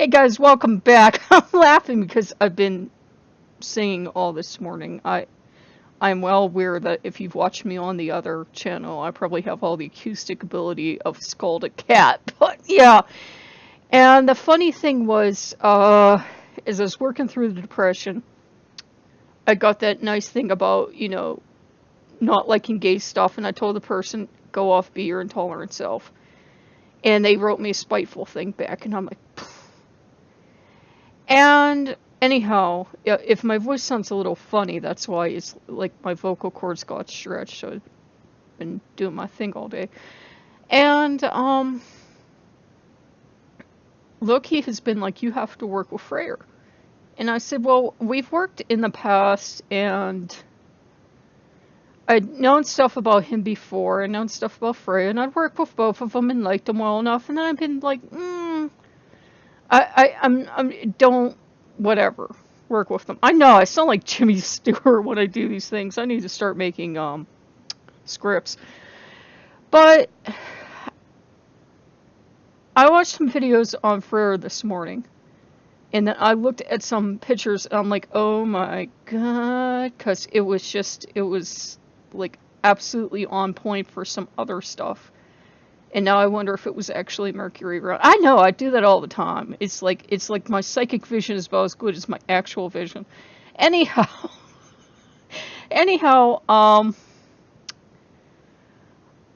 Hey guys, welcome back. I'm laughing because I've been singing all this morning. I'm well aware that if you've watched me on the other channel, I probably have all the acoustic ability of Scalded Cat. But yeah, and the funny thing was, as I was working through the depression, I got that nice thing about, not liking gay stuff, and I told the person, go off, be your intolerant self. And they wrote me a spiteful thing back, and I'm like, pfft. And anyhow, if my voice sounds a little funny, that's why. It's like my vocal cords got stretched, so I've been doing my thing all day. And Loki has been like, you have to work with Freyr. And I said, well, we've worked in the past, and I'd known stuff about him before, and known stuff about Freyr, and I'd worked with both of them and liked them well enough, and then I've been like, don't, whatever, work with them. I know, I sound like Jimmy Stewart when I do these things. I need to start making, scripts. But I watched some videos on Freyr this morning, and then I looked at some pictures, and I'm like, oh my god, because it was, like, absolutely on point for some other stuff. And now I wonder if it was actually Mercury. I know, I do that all the time. It's like my psychic vision is about as good as my actual vision. Anyhow,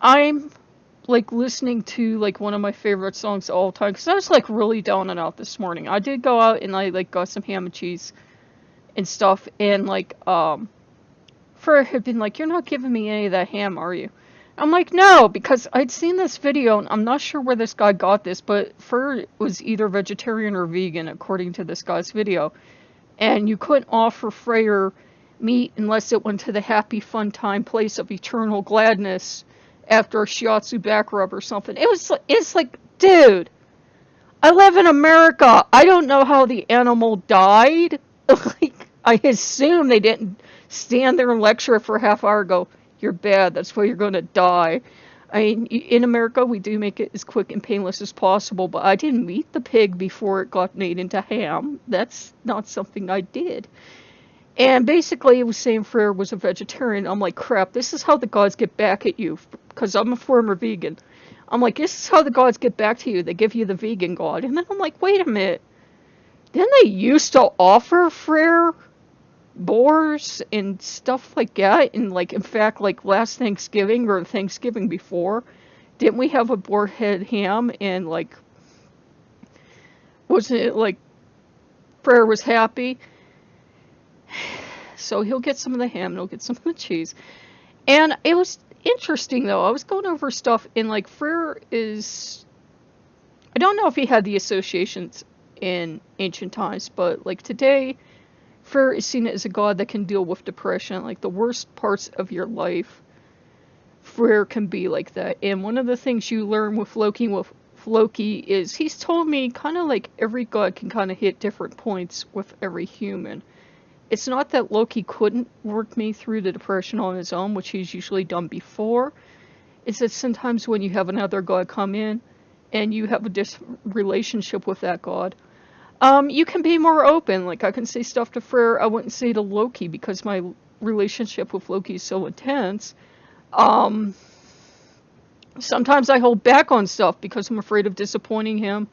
I'm like listening to like one of my favorite songs all the time because I was like really down and out this morning. I did go out and I like got some ham and cheese and stuff, and like Freyr had been like, "You're not giving me any of that ham, are you?" I'm like, no, because I'd seen this video, and I'm not sure where this guy got this, but Freyr was either vegetarian or vegan, according to this guy's video. And you couldn't offer Freyr meat unless it went to the happy, fun time place of eternal gladness after a shiatsu back rub or something. It's like, dude, I live in America. I don't know how the animal died. Like, I assume they didn't stand there and lecture for a half hour and go, you're bad, that's why you're going to die. I mean, in America, we do make it as quick and painless as possible, but I didn't meet the pig before it got made into ham. That's not something I did. And basically, it was saying Freyr was a vegetarian. I'm like, crap, this is how the gods get back at you, because I'm a former vegan. I'm like, this is how the gods get back to you. They give you the vegan god. And then I'm like, wait a minute. Didn't they used to offer Freyr boars and stuff like that? And like, in fact, like last Thanksgiving or Thanksgiving before, didn't we have a boar head ham? And like, wasn't it like Freyr was happy? So he'll get some of the ham and he'll get some of the cheese. And it was interesting though. I was going over stuff, and like Freyr is, I don't know if he had the associations in ancient times, but like today, Freyr is seen as a god that can deal with depression, like the worst parts of your life. Freyr can be like that. And one of the things you learn with Loki is he's told me kind of like every god can kind of hit different points with every human. It's not that Loki couldn't work me through the depression on his own, which he's usually done before. It's that sometimes when you have another god come in and you have a relationship with that god, you can be more open. Like, I can say stuff to Freyr I wouldn't say to Loki because my relationship with Loki is so intense. Sometimes I hold back on stuff because I'm afraid of disappointing him,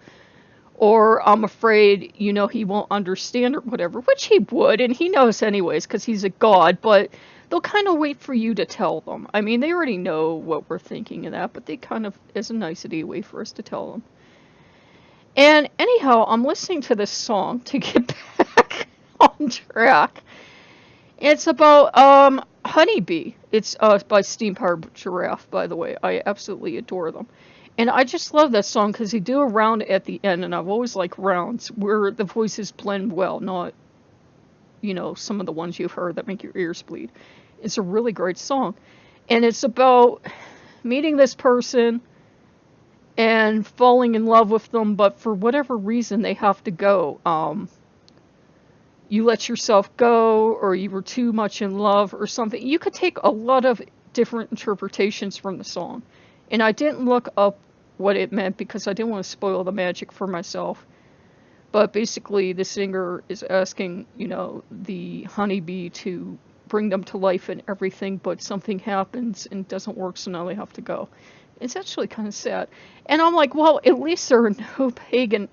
or I'm afraid, he won't understand or whatever, which he would, and he knows anyways because he's a god, but they'll kind of wait for you to tell them. I mean, they already know what we're thinking of that, but they kind of, as a nicety, wait for us to tell them. And anyhow, I'm listening to this song to get back on track. It's about Honeybee. It's by Steam Powered Giraffe, by the way. I absolutely adore them. And I just love that song because they do a round at the end, and I've always liked rounds where the voices blend well, not, some of the ones you've heard that make your ears bleed. It's a really great song. And it's about meeting this person and falling in love with them, but for whatever reason they have to go. You let yourself go, or you were too much in love or something. You could take a lot of different interpretations from the song. And I didn't look up what it meant because I didn't want to spoil the magic for myself. But basically, the singer is asking, you know, the honeybee to bring them to life and everything, but something happens and it doesn't work, so now they have to go. It's actually kind of sad. And I'm like, well, at least there are no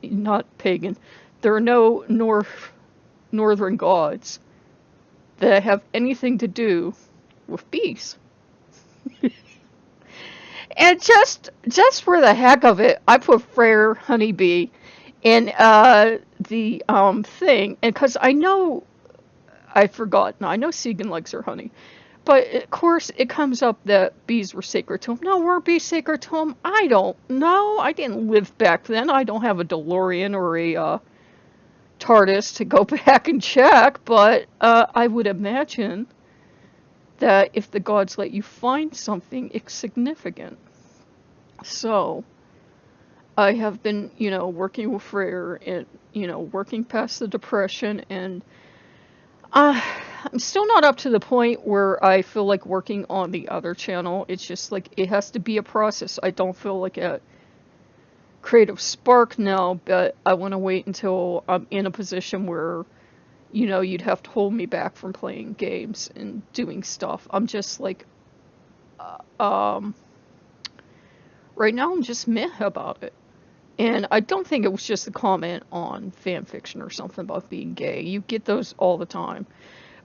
not pagan, there are no northern gods that have anything to do with bees. And just for the heck of it, I put Freyr Honeybee in the thing, and because I know I'd forgotten, I know Segan likes her honey, but of course it comes up that bees were sacred to him. No, were bees sacred to him? I don't know. I didn't live back then. I don't have a DeLorean or a TARDIS to go back and check, but I would imagine that if the gods let you find something, it's significant. So, I have been, you know, working with Freyr and, you know, working past the depression, and I'm still not up to the point where I feel like working on the other channel. It's just like, it has to be a process. I don't feel like a creative spark now, but I want to wait until I'm in a position where, you know, you'd have to hold me back from playing games and doing stuff. I'm just like, right now I'm just meh about it. And I don't think it was just a comment on fan fiction or something about being gay. You get those all the time.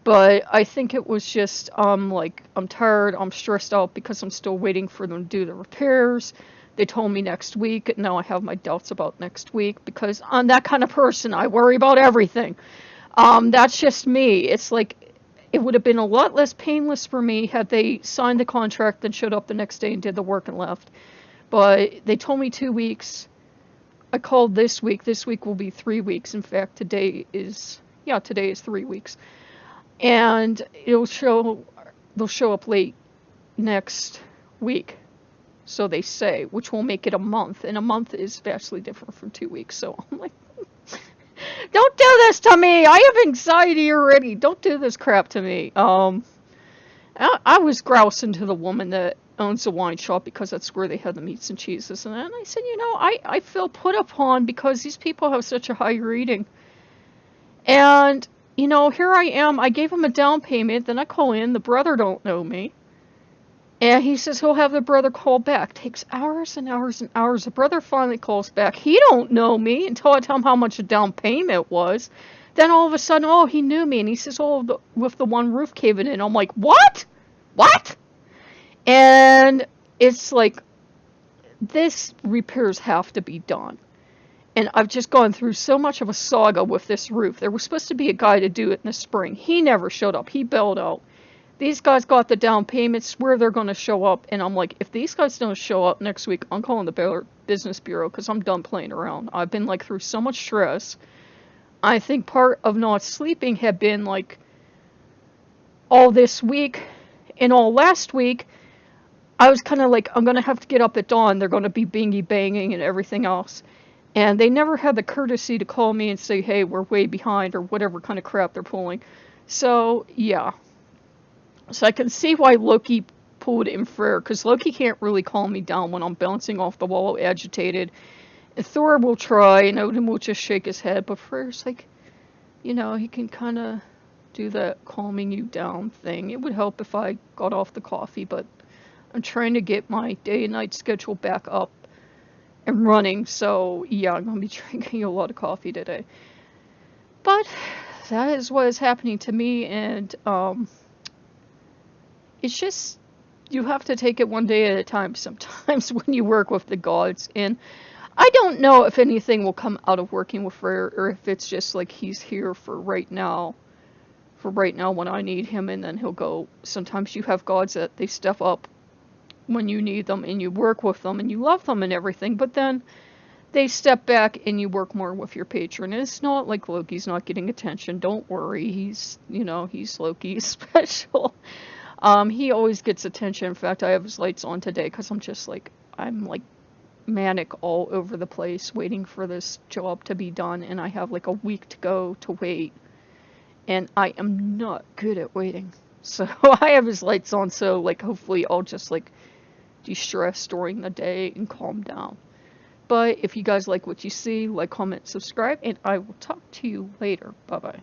But I think it was just, like, I'm tired, I'm stressed out because I'm still waiting for them to do the repairs. They told me next week, and now I have my doubts about next week because I'm that kind of person. I worry about everything. That's just me. It's like, it would have been a lot less painless for me had they signed the contract, then showed up the next day and did the work and left. But they told me 2 weeks. I called this week. This week will be 3 weeks. In fact, today is 3 weeks. And they'll show up late next week. So they say, which will make it a month. And a month is vastly different from 2 weeks. So I'm like, don't do this to me. I have anxiety already. Don't do this crap to me. I was grousing to the woman that owns a wine shop because that's where they had the meats and cheeses. And I said, you know, I feel put upon because these people have such a high rating. And, you know, here I am. I gave him a down payment. Then I call in. The brother don't know me. And he says he'll have the brother call back. Takes hours and hours and hours. The brother finally calls back. He don't know me until I tell him how much a down payment was. Then all of a sudden, oh, he knew me. And he says, oh, with the one roof caving in. I'm like, what? What? And it's like, this repairs have to be done. And I've just gone through so much of a saga with this roof. There was supposed to be a guy to do it in the spring. He never showed up. He bailed out. These guys got the down payments, where they're going to show up. And I'm like, if these guys don't show up next week, I'm calling the Baylor Business Bureau because I'm done playing around. I've been like through so much stress. I think part of not sleeping had been like all this week and all last week. I was kind of like, I'm going to have to get up at dawn. They're going to be bingy banging and everything else. And they never had the courtesy to call me and say, hey, we're way behind or whatever kind of crap they're pulling. So, yeah. So I can see why Loki pulled in Freyr, because Loki can't really calm me down when I'm bouncing off the wall agitated. And Thor will try, and Odin will just shake his head, but Freyr's like, you know, he can kind of do that calming you down thing. It would help if I got off the coffee, but I'm trying to get my day and night schedule back up and running, so yeah, I'm going to be drinking a lot of coffee today. But that is what is happening to me, and it's just, you have to take it one day at a time sometimes when you work with the gods. And I don't know if anything will come out of working with Freyr, or if it's just like he's here for right now when I need him, and then he'll go. Sometimes you have gods that they step up when you need them, and you work with them, and you love them and everything, but then they step back and you work more with your patron. And it's not like Loki's not getting attention. Don't worry. He's Loki. He's special. He always gets attention. In fact, I have his lights on today because I'm like manic all over the place waiting for this job to be done, and I have like a week to go to wait, and I am not good at waiting. So I have his lights on, so like hopefully I'll just like de-stress during the day and calm down. But if you guys like what you see, like, comment, subscribe, and I will talk to you later. Bye-bye.